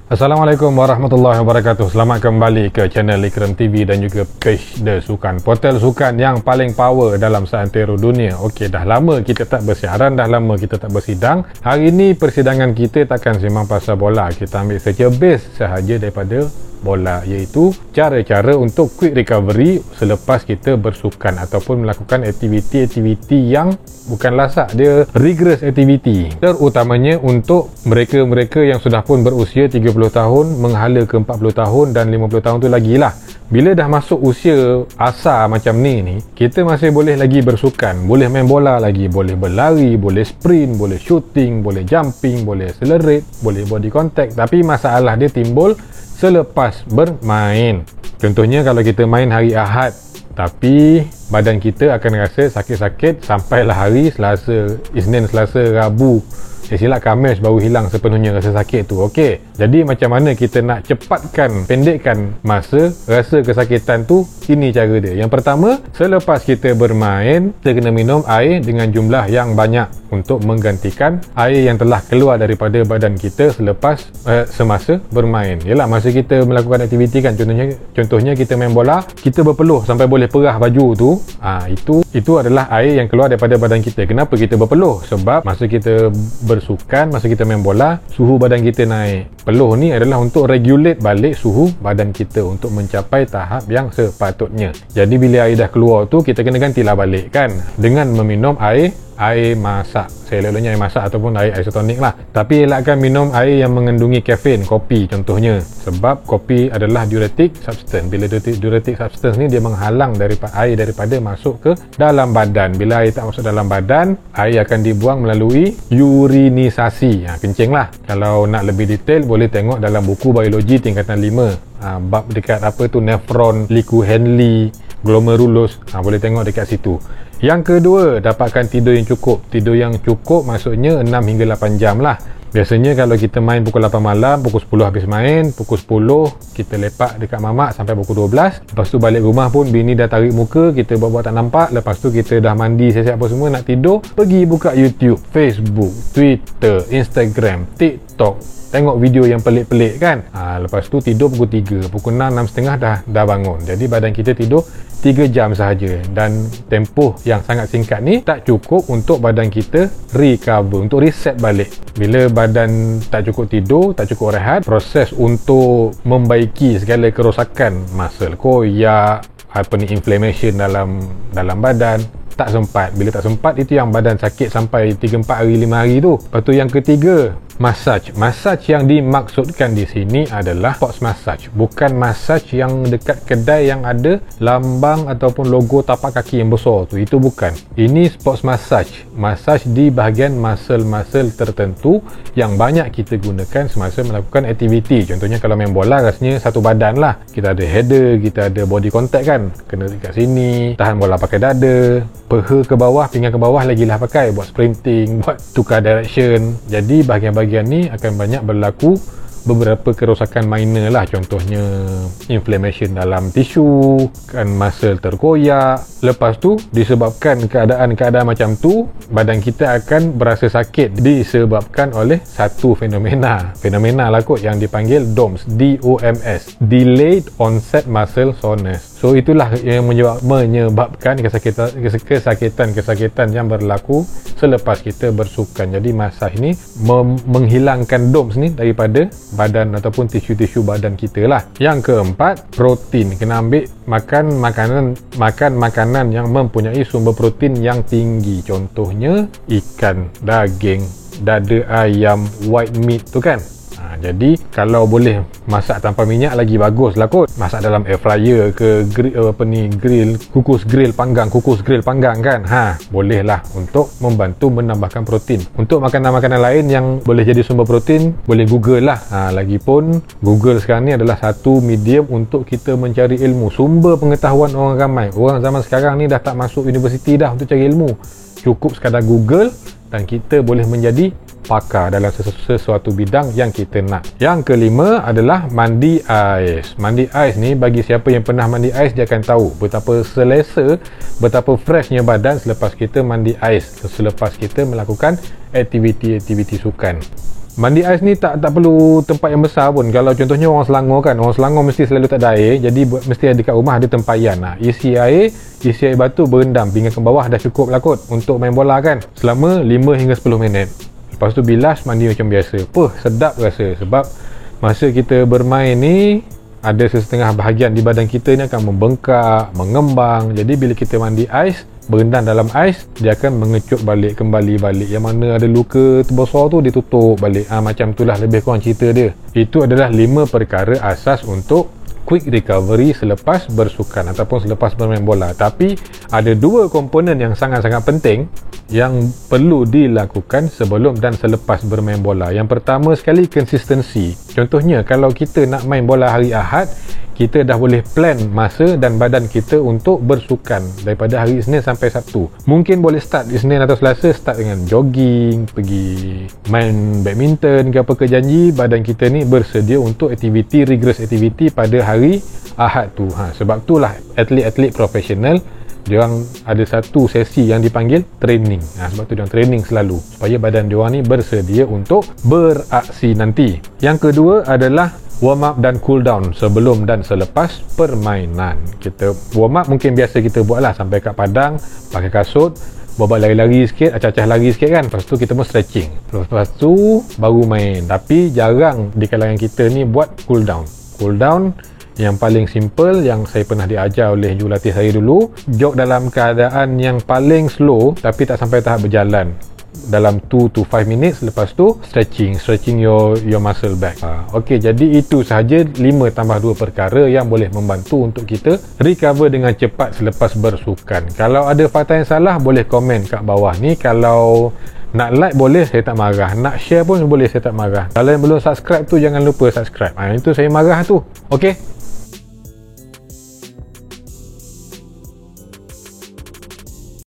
Assalamualaikum warahmatullahi wabarakatuh. Selamat kembali ke channel Ikram TV dan juga page The Sukan, portal sukan yang paling power dalam seantero dunia. Okey, dah lama kita tak bersiaran, dah lama kita tak bersidang. Hari ini persidangan kita takkan sembang pasal bola. Kita ambil saja base sahaja daripada bola, iaitu cara-cara untuk quick recovery selepas kita bersukan ataupun melakukan aktiviti-aktiviti yang bukan lasak, dia rigorous activity, terutamanya untuk mereka-mereka yang sudah pun berusia 30 tahun menghala ke 40 tahun dan 50 tahun tu lagi lah. Bila dah masuk usia asar macam ni, kita masih boleh lagi bersukan, boleh main bola lagi, boleh berlari, boleh sprint, boleh shooting, boleh jumping, boleh accelerate, boleh body contact. Tapi masalah dia timbul selepas bermain. Contohnya kalau kita main hari Ahad, tapi badan kita akan rasa sakit-sakit sampailah hari Selasa, Isnin, Selasa, Rabu, silap Khamis baru hilang sepenuhnya rasa sakit tu. Okey, jadi macam mana kita nak cepatkan, pendekkan masa rasa kesakitan tu? Ini cara dia. Yang pertama, selepas kita bermain, kita kena minum air dengan jumlah yang banyak untuk menggantikan air yang telah keluar daripada badan kita selepas semasa bermain. Yalah, masa kita melakukan aktiviti kan, contohnya kita main bola, kita berpeluh sampai boleh perah baju tu, itu adalah air yang keluar daripada badan kita. Kenapa kita berpeluh? Sebab masa kita bersukan, masa kita main bola, suhu badan kita naik. Peluh ni adalah untuk regulate balik suhu badan kita untuk mencapai tahap yang sepatutnya. Jadi bila air dah keluar tu, kita kena gantilah balik kan, dengan meminum air masak. Saya elok-eloknya air masak ataupun air isotonik lah. Tapi elakkan minum air yang mengandungi kafein, kopi contohnya. Sebab kopi adalah diuretic substance. Bila diuretic substance ni, dia menghalang air daripada masuk ke dalam badan. Bila air tak masuk dalam badan, air akan dibuang melalui urinisasi. Kencing lah. Kalau nak lebih detail, boleh tengok dalam buku biologi tingkatan 5. Bab dekat apa tu, nephron, liku Henle, glomerulus. Boleh tengok dekat situ. Yang kedua, dapatkan tidur yang cukup. Tidur yang cukup maksudnya 6 hingga 8 jam lah. Biasanya kalau kita main pukul 8 malam, pukul 10 habis main, pukul 10 kita lepak dekat mamak sampai pukul 12. Lepas tu balik rumah pun bini dah tarik muka, kita buat-buat tak nampak. Lepas tu kita dah mandi, siap-siap apa semua, nak tidur, pergi buka YouTube, Facebook, Twitter, Instagram, TikTok, tengok video yang pelik-pelik kan. Lepas tu tidur pukul 3, pukul 6, 6.30 dah bangun. Jadi badan kita tidur 3 jam sahaja, dan tempoh yang sangat singkat ni tak cukup untuk badan kita recover, untuk reset balik. Bila badan tak cukup tidur, tak cukup rehat, proses untuk membaiki segala kerosakan, muscle koyak, inflammation dalam badan, tak sempat. Bila tak sempat, itu yang badan sakit sampai 3-4 hari, 5 hari tu. Lepas tu yang ketiga, massage. Massage yang dimaksudkan di sini adalah sports massage, bukan massage yang dekat kedai yang ada lambang ataupun logo tapak kaki yang besar tu. Itu bukan. Ini sports massage. Massage di bahagian muscle-muscle tertentu yang banyak kita gunakan semasa melakukan aktiviti. Contohnya kalau main bola, rasanya satu badan lah. Kita ada header, kita ada body contact kan, kena dekat sini, tahan bola pakai dada, peha ke bawah, pinggang ke bawah lagilah pakai, buat sprinting, buat tukar direction. Jadi bahagian-bahagian ni akan banyak berlaku beberapa kerosakan minor lah. Contohnya inflammation dalam tisu, kan, muscle terkoyak. Lepas tu disebabkan keadaan-keadaan macam tu, badan kita akan berasa sakit disebabkan oleh satu fenomena lah kot, yang dipanggil DOMS, DOMS, Delayed Onset Muscle Soreness. So itulah yang menyebabkan kesakitan yang berlaku selepas kita bersukan. Jadi massage ni menghilangkan DOMS ni daripada badan ataupun tisu-tisu badan kita lah. Yang keempat, protein. Kena ambil makan makanan yang mempunyai sumber protein yang tinggi. Contohnya ikan, daging, dada ayam, white meat tu kan. Jadi kalau boleh masak tanpa minyak lagi bagus lah kot. Masak dalam air fryer ke grill, kukus grill panggang kan. Boleh lah untuk membantu menambahkan protein. Untuk makanan-makanan lain yang boleh jadi sumber protein, boleh Google lah. Lagipun Google sekarang ni adalah satu medium untuk kita mencari ilmu, sumber pengetahuan orang ramai. Orang zaman sekarang ni dah tak masuk universiti dah untuk cari ilmu. Cukup sekadar Google dan kita boleh menjadi pakar dalam sesuatu bidang yang kita nak. Yang kelima adalah mandi ais. Mandi ais ni, bagi siapa yang pernah mandi ais, dia akan tahu betapa selesa, betapa freshnya badan selepas kita mandi ais, selepas kita melakukan aktiviti-aktiviti sukan. Mandi ais ni tak perlu tempat yang besar pun. Kalau contohnya orang Selangor kan, orang Selangor mesti selalu tak ada air, jadi mesti ada dekat rumah ada tempayan. Isi air batu berendam pinggan ke bawah dah cukup lah kot untuk main bola kan, selama 5 hingga 10 minit. Lepas tu bilas, mandi macam biasa. Sedap rasa. Sebab masa kita bermain ni ada setengah bahagian di badan kita ni akan membengkak, mengembang. Jadi bila kita mandi ais, berendam dalam ais, dia akan mengecut balik, kembali balik. Yang mana ada luka terbesar tu, dia tutup balik. Macam itulah lebih kurang cerita dia. Itu adalah 5 perkara asas untuk quick recovery selepas bersukan ataupun selepas bermain bola. Tapi ada 2 komponen yang sangat-sangat penting yang perlu dilakukan sebelum dan selepas bermain bola. Yang pertama sekali, konsistensi. Contohnya kalau kita nak main bola hari Ahad, kita dah boleh plan masa dan badan kita untuk bersukan daripada hari Isnin sampai Sabtu. Mungkin boleh start Isnin atau Selasa, start dengan jogging, pergi main badminton ke apa ke, janji badan kita ni bersedia untuk aktiviti, rigorous aktiviti pada hari Ahad tu. Sebab itulah atlet-atlet profesional, diorang ada satu sesi yang dipanggil training. Sebab tu diorang training selalu supaya badan diorang ni bersedia untuk beraksi nanti. Yang kedua adalah warm up dan cool down sebelum dan selepas permainan. Kita warm up mungkin biasa kita buat lah, sampai kat padang, pakai kasut, buat lari-lari sikit, acah-acah lari sikit kan. Lepas tu kita pun stretching. Lepas tu baru main. Tapi jarang di kalangan kita ni buat cool down. Cool down yang paling simple yang saya pernah diajar oleh jurulatih saya dulu, jog dalam keadaan yang paling slow tapi tak sampai tahap berjalan dalam 2 to 5 minutes. Lepas tu stretching your muscle back. Okey, jadi itu sahaja 5 tambah 2 perkara yang boleh membantu untuk kita recover dengan cepat selepas bersukan. Kalau ada fakta yang salah, boleh komen kat bawah ni. Kalau nak like boleh, saya tak marah. Nak share pun boleh, saya tak marah. Kalau yang belum subscribe tu, jangan lupa subscribe. Itu saya marah tu. Okey.